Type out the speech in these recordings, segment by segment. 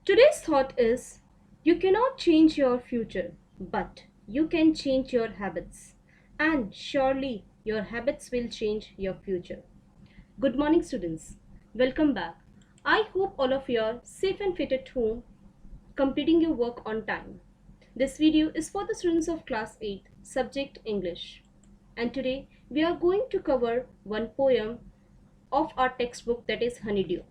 Today's thought is you cannot change your future, but you can change your habits. And surely your habits will change your future. Good morning, students. Welcome back. I hope all of you are safe and fit at home, completing your work on time. This video is for the students of class 8, subject English. And today we are going to cover one poem of our textbook, that is Honeydew.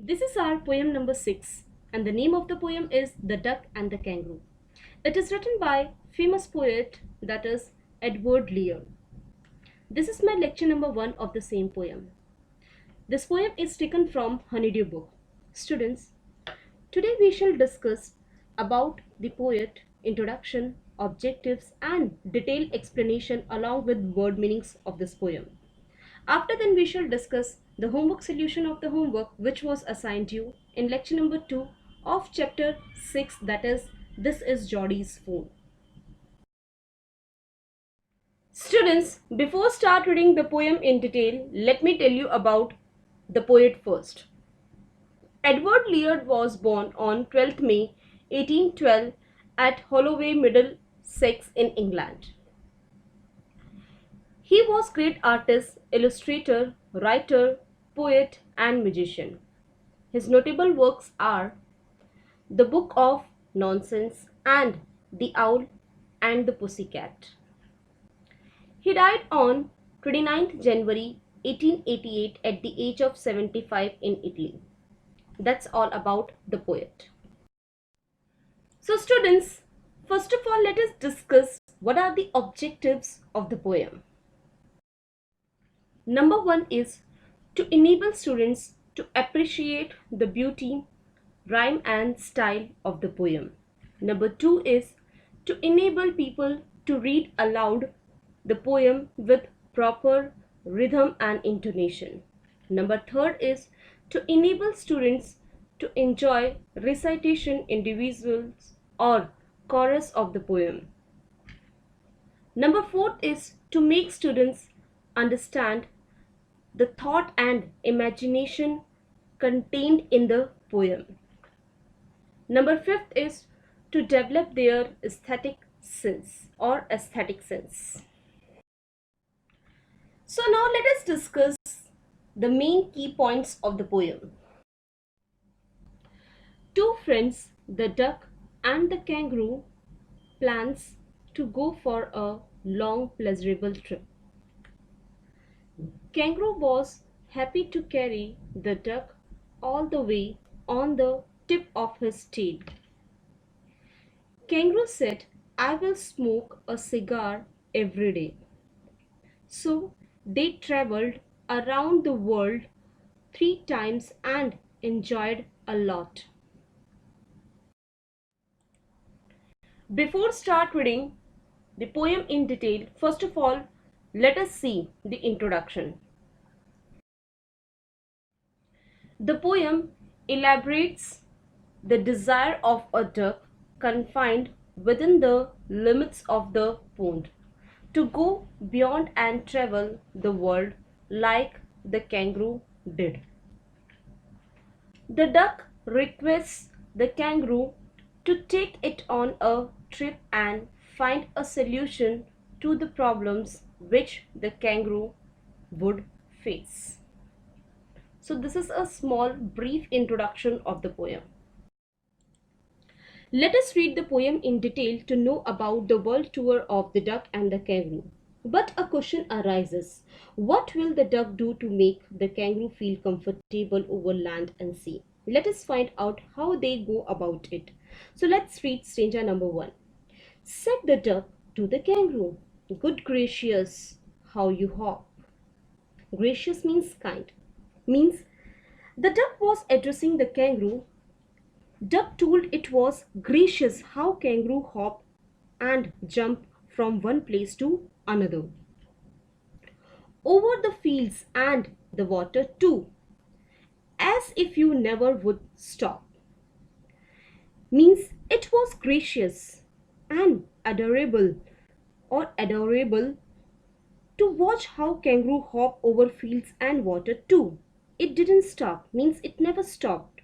This is our poem number 6, and the name of the poem is The Duck and the Kangaroo. It is written by famous poet, that is Edward Lear. This is my lecture number 1 of the same poem. This poem is taken from Honeydew book. Students, today we shall discuss about the poet, introduction, objectives and detailed explanation along with word meanings of this poem. After then we shall discuss the homework solution of the homework which was assigned you in lecture number 2 of chapter 6, that is This is Geordie's Phone. Students, before start reading the poem in detail, let me tell you about the poet first. Edward Lear was born on 12th May 1812 at Holloway, Middlesex in England. He was great artist, illustrator, writer, poet and musician. His notable works are The Book of Nonsense and The Owl and the Pussycat. He died on 29th January 1888 at the age of 75 in Italy. That's all about the poet. So students, first of all let us discuss what are the objectives of the poem. Number 1 is to enable students to appreciate the beauty, rhyme and style of the poem. Number 2 is to enable people to read aloud the poem with proper rhythm and intonation. Number 3 is to enable students to enjoy recitation individuals or chorus of the poem. Number 4 is to make students understand the thought and imagination contained in the poem. Number 5 is to develop their aesthetic sense. So now let us discuss the main key points of the poem. Two friends, the duck and the kangaroo, plans to go for a long pleasurable trip. Kangaroo was happy to carry the duck all the way on the tip of his tail. Kangaroo said, "I will smoke a cigar every day." So they traveled around the world 3 times and enjoyed a lot. Before start reading the poem in detail, first of all, let us see the introduction. The poem elaborates the desire of a duck confined within the limits of the pond to go beyond and travel the world like the kangaroo did. The duck requests the kangaroo to take it on a trip and find a solution to the problems which the kangaroo would face. So this is a small brief introduction of the poem. Let us read the poem in detail to know about the world tour of the duck and the kangaroo. But a question arises. What will the duck do to make the kangaroo feel comfortable over land and sea? Let us find out how they go about it. So let's read stanza number 1. Said the duck to the kangaroo, "Good gracious, how you hop." Gracious means kind. Means the duck was addressing the kangaroo. Duck told it was gracious how kangaroo hop and jump from one place to another, over the fields and the water too, as if you never would stop. Means it was gracious and adorable to watch how kangaroo hop over fields and water too, it didn't stop, means it never stopped.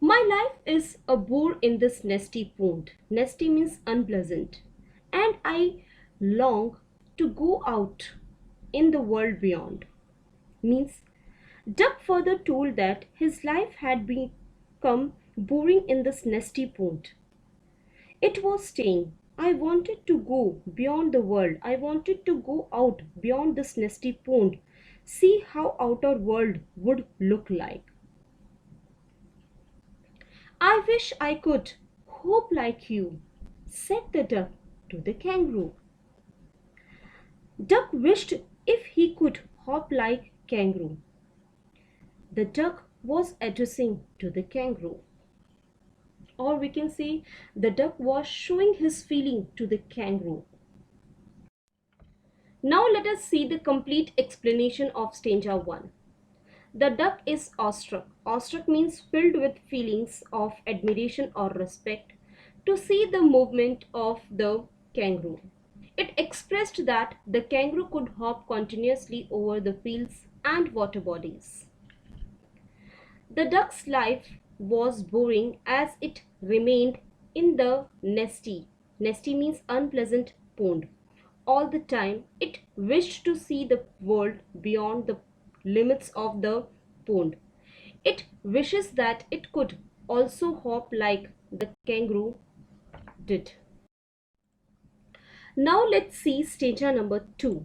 My life is a bore in this nesty pond. Nesty means unpleasant. And I long to go out in the world beyond. Means Duck further told that his life had become boring in this nesty pond. It was staying. I wanted to go beyond the world. I wanted to go out beyond this nesty pond. See how outer world would look like. I wish I could hope like you, said the duck to the kangaroo. Duck wished if he could hop like kangaroo. The duck was addressing to the kangaroo. Or we can say the duck was showing his feeling to the kangaroo. Now let us see the complete explanation of stanza 1. The duck is awestruck. Awestruck means filled with feelings of admiration or respect to see the movement of the kangaroo. It expressed that the kangaroo could hop continuously over the fields and water bodies. The duck's life was boring as it remained in the nesty means unpleasant pond. All the time it wished to see the world beyond the limits of the pond. It wishes that it could also hop like the kangaroo did. Now let's see stanza number 2.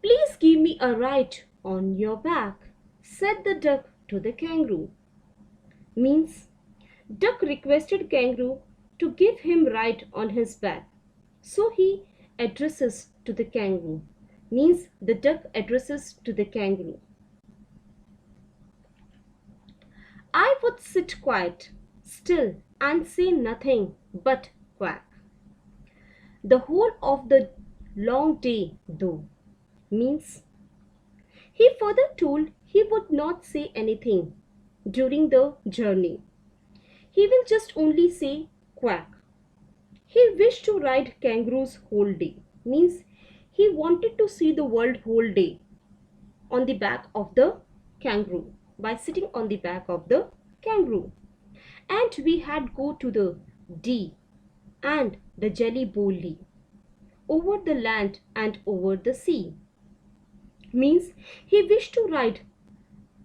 Please give me a ride on your back, said the duck to the kangaroo. Means duck requested kangaroo to give him ride on his back. So he addresses to the kangaroo. Means the duck addresses to the kangaroo. I would sit quiet, still, and say nothing but quack. The whole of the long day, though. Means he further told he would not say anything during the journey. He will just only say quack. He wished to ride kangaroos whole day. Means he wanted to see the world whole day on the back of the kangaroo, by sitting on the back of the kangaroo. And we had go to the D and the jelly bolly, over the land and over the sea. Means he wished to ride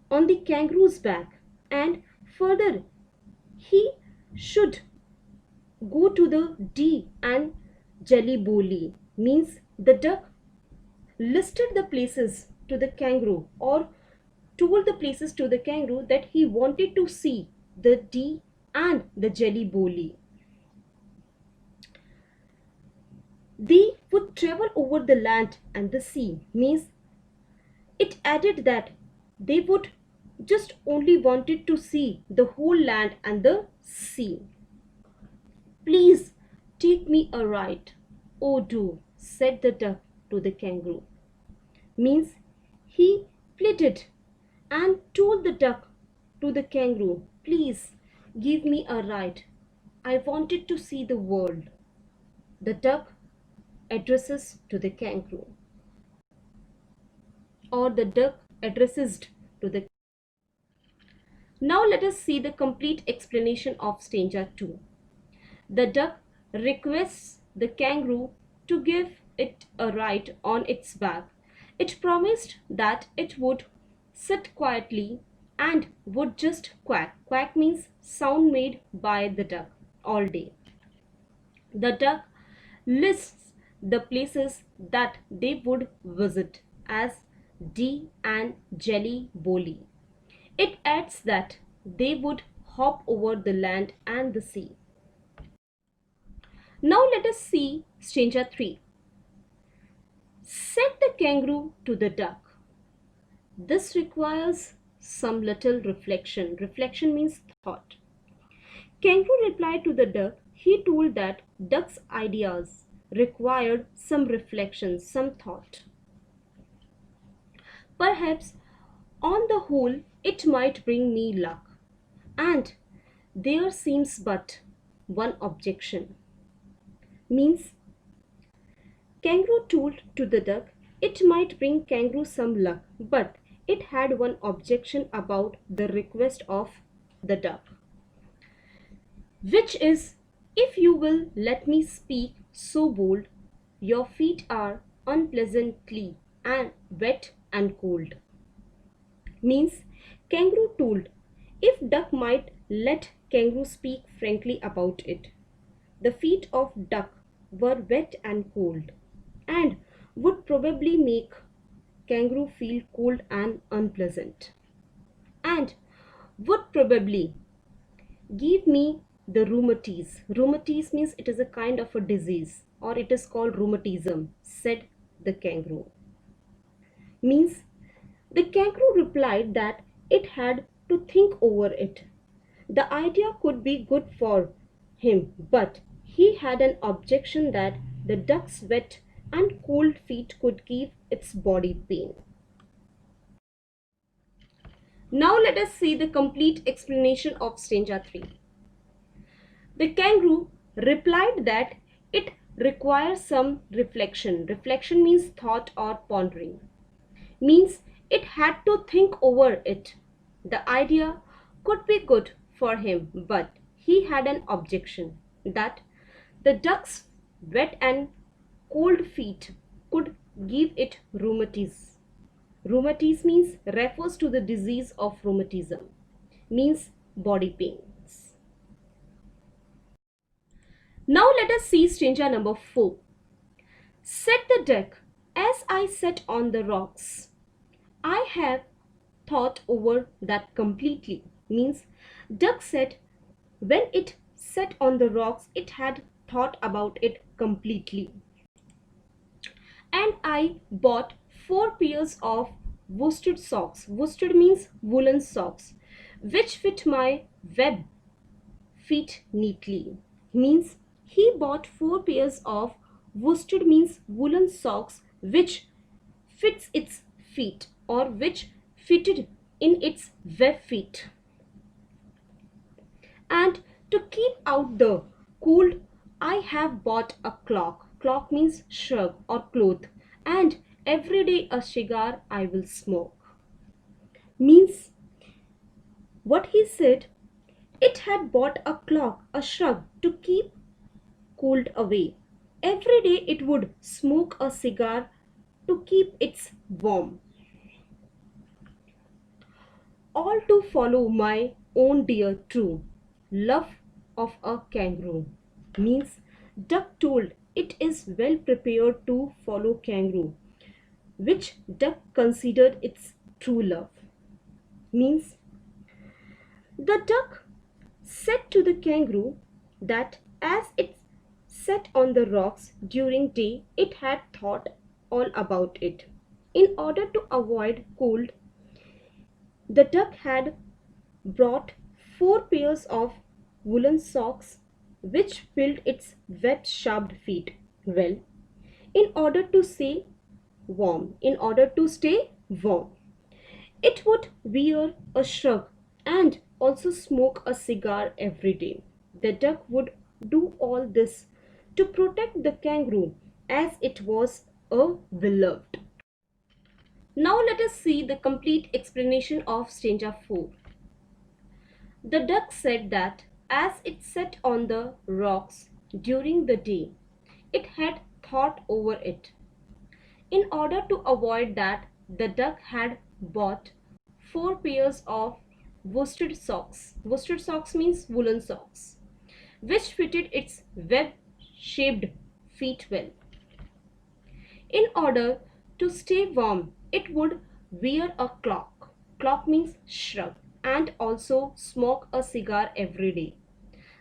on the kangaroo's back, and further he should go to the D and jelly bolly. Means the duck listed the places to the kangaroo, or told the places to the kangaroo that he wanted to see the D and the jelly bolly. They would travel over the land and the sea. Means it added that they would just only wanted to see the whole land and the sea. Please take me a ride. Oh do, said the duck to the kangaroo. Means he pleaded and told the duck to the kangaroo, please give me a ride. I wanted to see the world. The duck addresses to the kangaroo, or the duck addresses to the. Now let us see the complete explanation of stanza 2. The duck requests the kangaroo to give it a ride on its back. It promised that it would sit quietly and would just quack. Quack means sound made by the duck all day. The duck lists the places that they would visit as D and jelly bolly. It adds that they would hop over the land and the sea. Now let us see stanza 3. Said the kangaroo to the duck. This requires some little reflection. Reflection means thought. Kangaroo replied to the duck. He told that duck's ideas required some reflection, some thought. Perhaps on the whole it might bring me luck, and there seems but one objection. Means kangaroo told to the duck it might bring kangaroo some luck, but it had one objection about the request of the duck, which is, if you will let me speak so bold, your feet are unpleasantly and wet and cold. Means kangaroo told if duck might let kangaroo speak frankly about it. The feet of duck were wet and cold and would probably make kangaroo feel cold and unpleasant and would probably give me the rheumatiz. Rheumatiz means it is a kind of a disease or it is called rheumatism, said the kangaroo. Means the kangaroo replied that it had to think over it. The idea could be good for him, but he had an objection that the duck's wet and cold feet could give its body pain. Now let us see the complete explanation of stanza 3. The kangaroo replied that it requires some reflection. Reflection means thought or pondering. Means it had to think over it. The idea could be good for him, but he had an objection that the duck's wet and cold feet could give it rheumatiz. Rheumatiz means refers to the disease of rheumatism, means body pains. Now let us see stanza number 4. Said the duck, as I sat on the rocks, I have thought over that completely. Means duck said when it sat on the rocks it had thought about it completely. And I bought 4 pairs of worsted socks. Worsted means woolen socks, which fit my web feet neatly. Means he bought 4 pairs of worsted means woolen socks which fits its feet or which fitted in its web feet. And to keep out the cold, I have bought a clock. Clock means shrug or cloth. And every day a cigar I will smoke. Means what he said, it had bought a clock, a shrug to keep cold away. Every day it would smoke a cigar to keep it warm. All to follow my own dear true love of a kangaroo. Means duck told it is well prepared to follow kangaroo, which duck considered its true love. Means the duck said to the kangaroo that as it sat on the rocks during day it had thought all about it. In order to avoid cold, the duck had brought 4 pairs of woolen socks which filled its wet sharp feet well in order to stay warm. It would wear a shrug and also smoke a cigar every day. The duck would do all this to protect the kangaroo as it was a beloved. Now let us see the complete explanation of stanza 4. The duck said that as it sat on the rocks during the day, it had thought over it. In order to avoid that, the duck had bought 4 pairs of worsted socks. Worsted socks means woolen socks, which fitted its web-shaped feet well. In order to stay warm, it would wear a clock. Clock means shrug, and also smoke a cigar every day.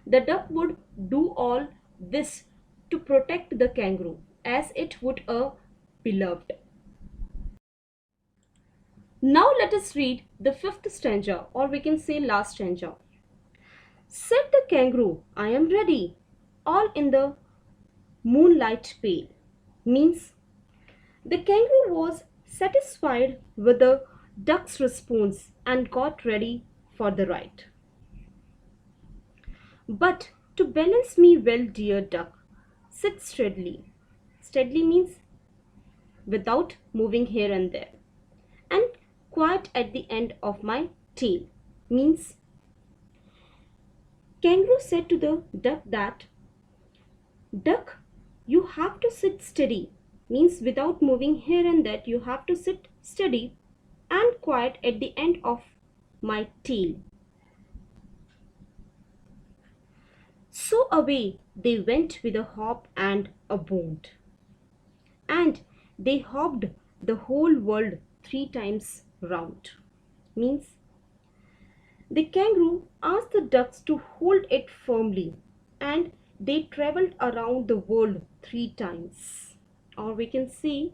The duck would do all this to protect the kangaroo as it would a beloved. Now let us read the 5th stanza, or we can say last stanza. Said the kangaroo, I am ready, all in the moonlight pale. Means the kangaroo was satisfied with the duck's response and got ready for the ride. But to balance me well, dear duck, sit steadily. Steadily means without moving here and there, and quiet at the end of my tail. Means kangaroo said to the duck that, duck, you have to sit steady. Means without moving here and there, you have to sit steady and quiet at the end of my tail. So away they went with a hop and a bound. And they hopped the whole world 3 times round. Means the kangaroo asked the ducks to hold it firmly, and they traveled around the world 3 times. Or we can say,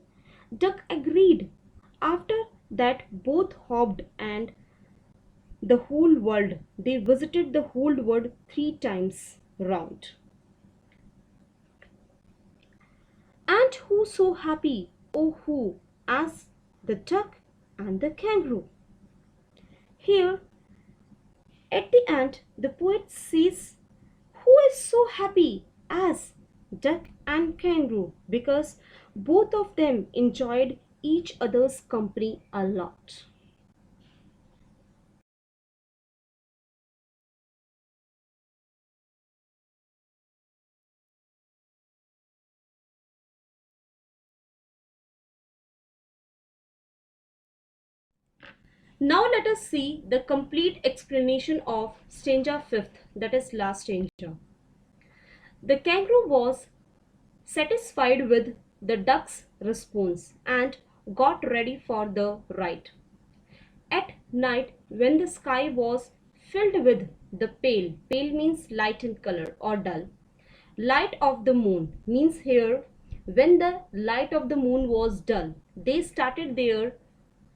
duck agreed. After that, both hopped and the whole world. They visited the whole world 3 times round. And who so happy, oh who, as the duck and the kangaroo. Here, at the end, the poet says, who is so happy as duck and kangaroo, because both of them enjoyed each other's company a lot. Now let us see the complete explanation of stanza 5th, that is last stanza. The kangaroo was satisfied with the duck's response and got ready for the ride. At night, when the sky was filled with the pale means light in color or dull, light of the moon means here when the light of the moon was dull, they started their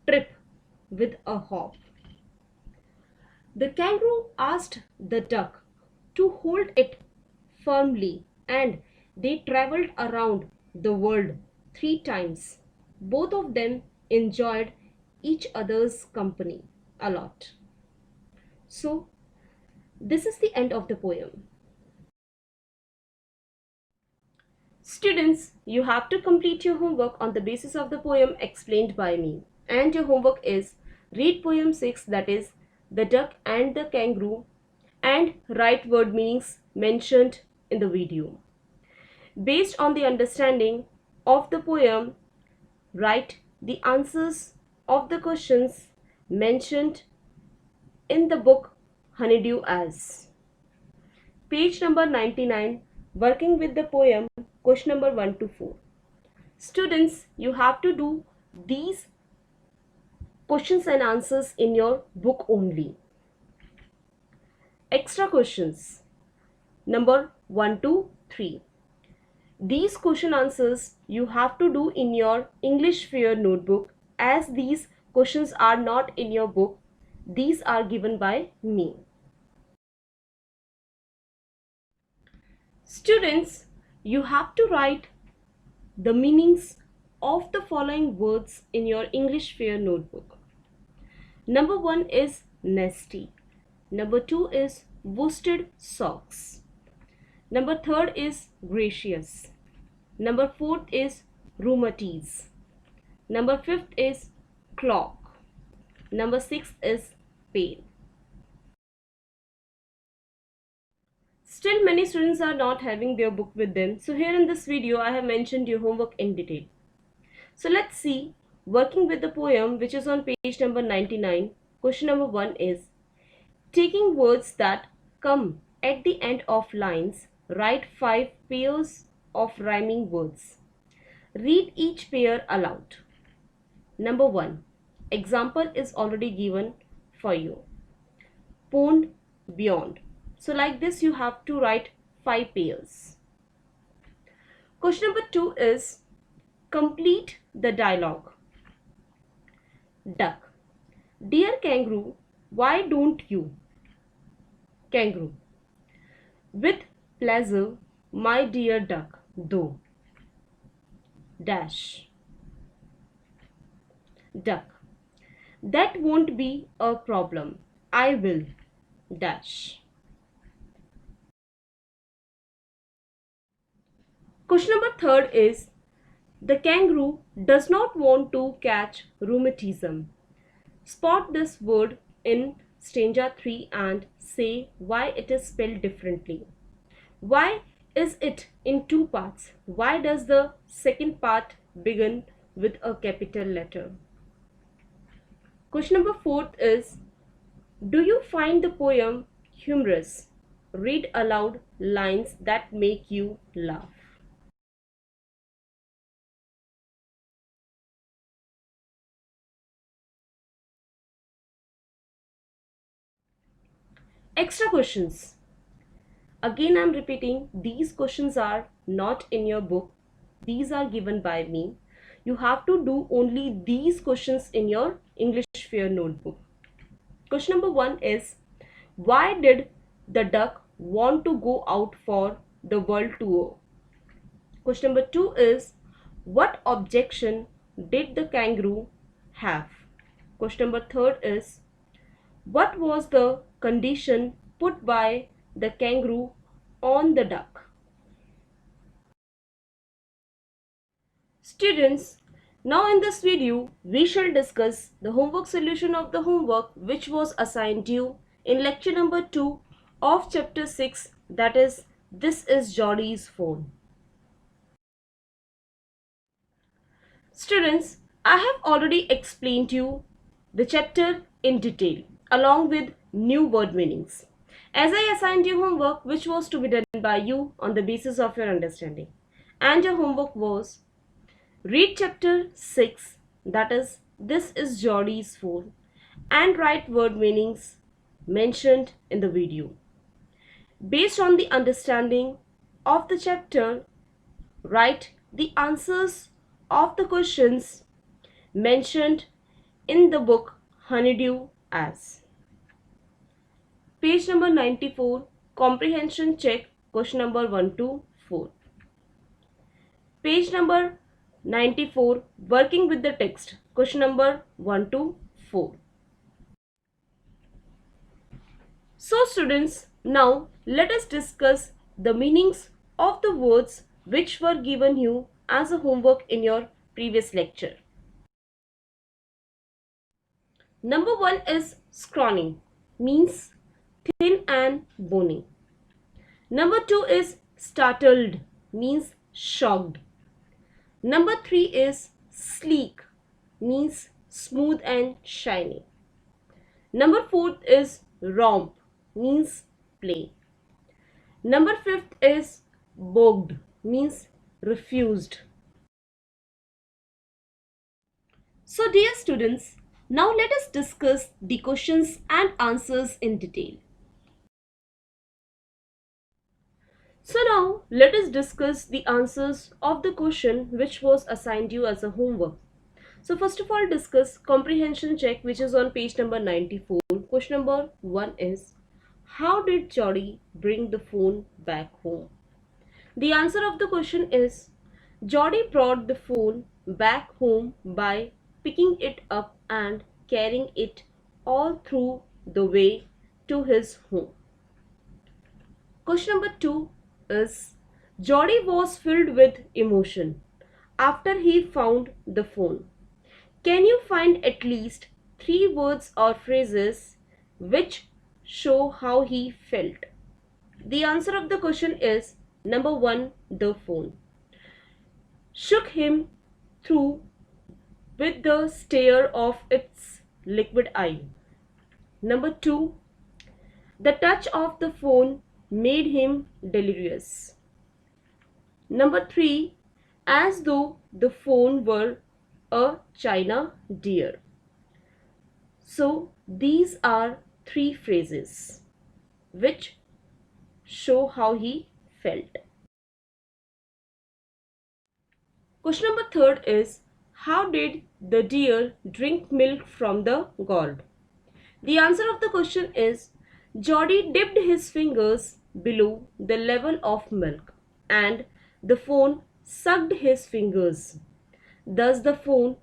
trip with a hop. The kangaroo asked the duck to hold it firmly, and they traveled around the world 3 times. Both of them enjoyed each other's company a lot. So, this is the end of the poem. Students, you have to complete your homework on the basis of the poem explained by me. And your homework is read poem 6, that is The Duck and the Kangaroo, and write word meanings mentioned in the video. Based on the understanding of the poem, write the answers of the questions mentioned in the book Honeydew as. Page number 99, working with the poem, question number 1 to 4. Students, you have to do these questions and answers in your book only. Extra questions number 1 to 3. These question answers you have to do in your English Fair notebook, as these questions are not in your book. These are given by me. Students, you have to write the meanings of the following words in your English Fair notebook. Number 1 is nasty. Number 2 is worsted socks. Number 3 is gracious. Number 4 is rheumatiz. Number 5 is clock. Number 6 is pale. Still many students are not having their book with them. So here in this video I have mentioned your homework in detail. So let's see, working with the poem, which is on page number 99. Question number 1 is, taking words that come at the end of lines, write 5 pairs of rhyming words. Read each pair aloud. Number 1. Example is already given for you. Pond, beyond. So like this you have to write 5 pairs. Question number 2 is, complete the dialogue. Duck. Dear kangaroo, why don't you? Kangaroo. With pleasure, my dear duck, though. Dash. Duck. That won't be a problem. I will. Dash. Question number 3 is, The kangaroo does not want to catch rheumatism. Spot this word in stanza 3 and say why it is spelled differently. Why is it in two parts? Why does the second part begin with a capital letter? Question number 4 is, do you find the poem humorous? Read aloud lines that make you laugh. Extra questions. Again, I'm repeating, these questions are not in your book. These are given by me. You have to do only these questions in your English Fair notebook. Question number 1 is, why did the duck want to go out for the world tour? Question number 2 is, what objection did the kangaroo have? Question number 3 is, what was the condition put by the kangaroo on the duck? Students, now in this video, we shall discuss the homework solution of the homework which was assigned you in lecture number 2 of chapter 6, that is, This is Geordie's Phone. Students, I have already explained you the chapter in detail along with new word meanings, as I assigned you homework which was to be done by you on the basis of your understanding, and your homework was read chapter 6, that is, This is Geordie's Phone, and write word meanings mentioned in the video. Based on the understanding of the chapter, write the answers of the questions mentioned in the book Honeydew as. Page number 94, comprehension check, question number 1 to 4. Page number 94, working with the text, question number 1 to 4. So students, now let us discuss the meanings of the words which were given you as a homework in your previous lecture. Number 1 is scrawny, means thin and bony. Number 2 is startled, means shocked. Number 3 is sleek, means smooth and shiny. Number 4 is romp, means play. Number 5 is bogged, means refused. So dear students, now let us discuss the questions and answers in detail. So now let us discuss the answers of the question which was assigned you as a homework. So first of all, discuss comprehension check, which is on page number 94. Question number 1 is, how did Geordie bring the phone back home? The answer of the question is, Geordie brought the phone back home by picking it up and carrying it all through the way to his home. Question number 2 is, Geordie was filled with emotion after he found the phone. Can you find at least 3 words or phrases which show how he felt? The answer of the question is, number 1, the phone shook him through with the stare of its liquid eye. Number 2, the touch of the phone made him delirious. Number 3, as though the phone were a china deer. So these are 3 phrases which show how he felt. Question number 3 is, how did the deer drink milk from the gourd? The answer of the question is, Geordie dipped his fingers below the level of milk and the phone sucked his fingers. Thus the phone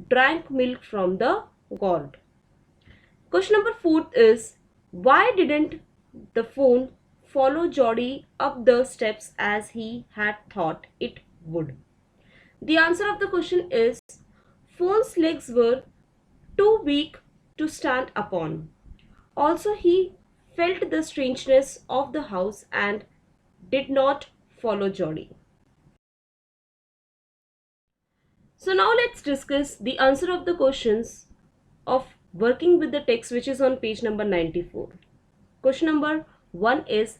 drank milk from the gourd. Question number 4 is, why didn't the phone follow Geordie up the steps as he had thought it would? The answer of the question is phone's legs were too weak to stand upon. Also, he felt the strangeness of the house and did not follow Jolly. So now let's discuss the answer of the questions of working with the text, which is on page number 94. Question number 1 is,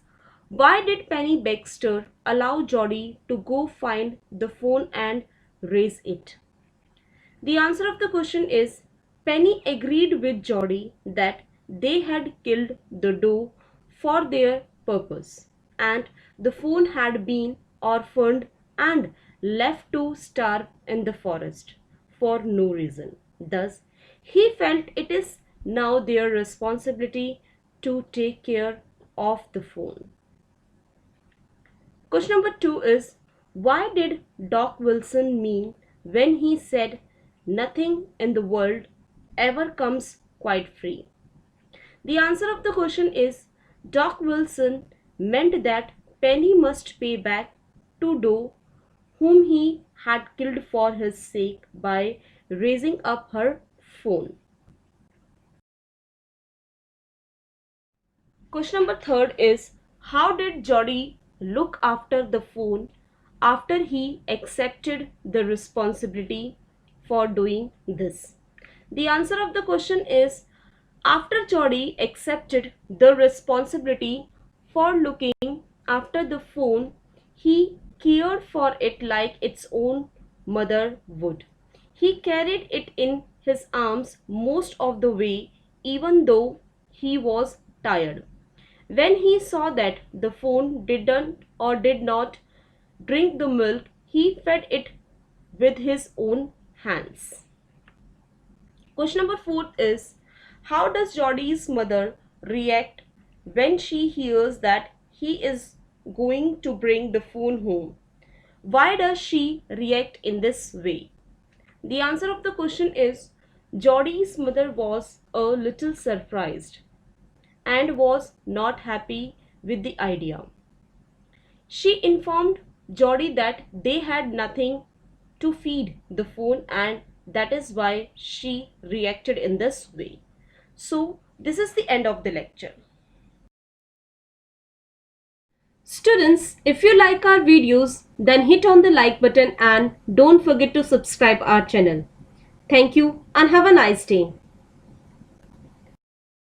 why did Penny Baxter allow Jody to go find the phone and raise it? The answer of the question is, Penny agreed with Jody that they had killed the doe for their purpose and the phone had been orphaned and left to starve in the forest for no reason. Thus, he felt it is now their responsibility to take care of the phone. Question number 2 is, why did Doc Wilson mean when he said nothing in the world ever comes quite free? The answer of the question is, Doc Wilson meant that Penny must pay back to Doe, whom he had killed for his sake, by raising up her phone. Question number 3 is, how did Jody look after the phone after he accepted the responsibility for doing this? The answer of the question is, after Jody accepted the responsibility for looking after the phone, he cared for it like its own mother would. He carried it in his arms most of the way, even though he was tired. When he saw that the phone did not drink the milk, he fed it with his own hands. Question number 4 is, how does Jody's mother react when she hears that he is going to bring the phone home? Why does she react in this way? The answer of the question is, Jody's mother was a little surprised and was not happy with the idea. She informed Jody that they had nothing to feed the phone and that is why she reacted in this way. So, this is the end of the lecture. Students, if you like our videos, then hit on the like button and don't forget to subscribe our channel. Thank you and have a nice day.